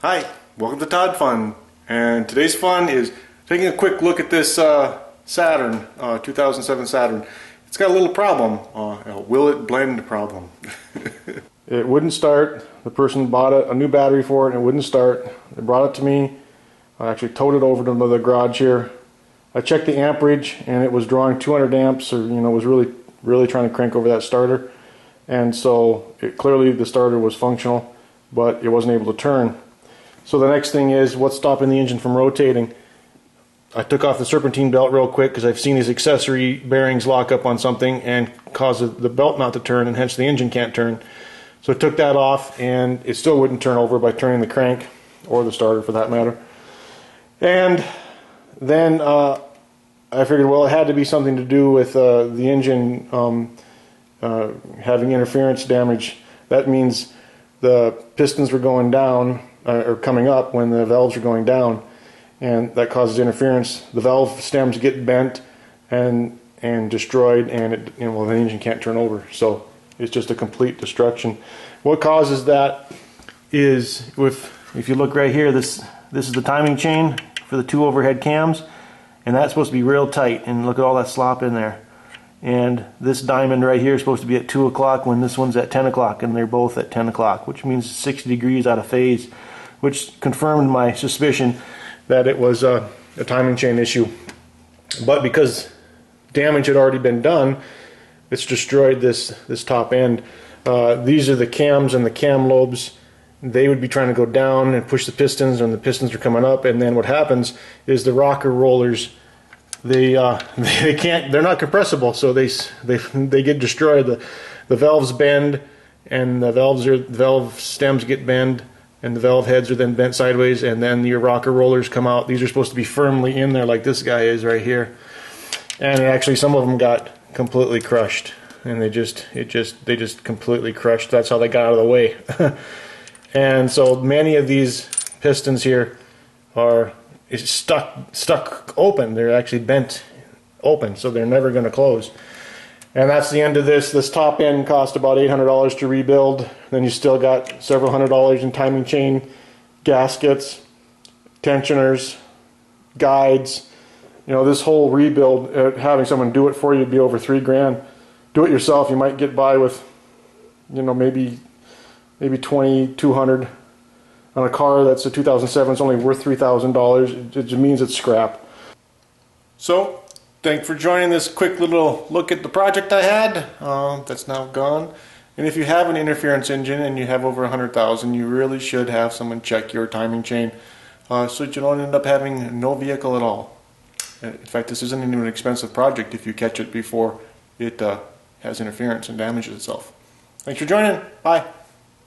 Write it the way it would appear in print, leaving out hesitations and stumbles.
Hi, welcome to Todd Fun, and today's fun is taking a quick look at this Saturn, 2007 Saturn. It's got a little problem, a will it blend problem. It wouldn't start. The person bought a new battery for it and it wouldn't start. They brought it to me. I actually towed it over to the garage here. I checked the amperage and it was drawing 200 amps, or was really trying to crank over that starter. And so clearly the starter was functional, but it wasn't able to turn. So the next thing is, what's stopping the engine from rotating? I took off the serpentine belt real quick because I've seen these accessory bearings lock up on something and cause the belt not to turn, and hence the engine can't turn. So I took that off and it still wouldn't turn over by turning the crank, or the starter for that matter. And then I figured, well, it had to be something to do with the engine having interference damage. That means the pistons were going down, or coming up when the valves are going down, and that causes interference. The valve stems get bent and destroyed, and the engine can't turn over. So it's just a complete destruction. What causes that is, if you look right here, this is the timing chain for the two overhead cams, and that's supposed to be real tight, and look at all that slop in there. And this diamond right here is supposed to be at 2 o'clock when this one's at 10 o'clock, and they're both at 10 o'clock, which means 60 degrees out of phase, which confirmed my suspicion that it was a timing chain issue. But because damage had already been done, it's destroyed this top end. These are the cams and the cam lobes. They would be trying to go down and push the pistons, and the pistons are coming up, and then what happens is the rocker rollers, they can't, they're not compressible, so they get destroyed. The valves bend, and the valve stems get bent, and the valve heads are then bent sideways, and then your rocker rollers come out. These are supposed to be firmly in there like this guy is right here. And actually some of them got completely crushed, and they just completely crushed. That's how they got out of the way. And so many of these pistons here are stuck open. They're actually bent open, so they're never going to close. And that's the end of this. This top end cost about $800 to rebuild. Then you still got several $100s in timing chain, gaskets, tensioners, guides. This whole rebuild, having someone do it for you would be over $3 grand. Do it yourself, you might get by with, maybe $2,200 on a car that's a 2007. It's only worth $3,000. It just means it's scrap. So, thanks for joining this quick little look at the project I had. That's now gone. And if you have an interference engine and you have over 100,000, you really should have someone check your timing chain, so that you don't end up having no vehicle at all. In fact, this isn't even an expensive project if you catch it before it has interference and damages itself. Thanks for joining. Bye.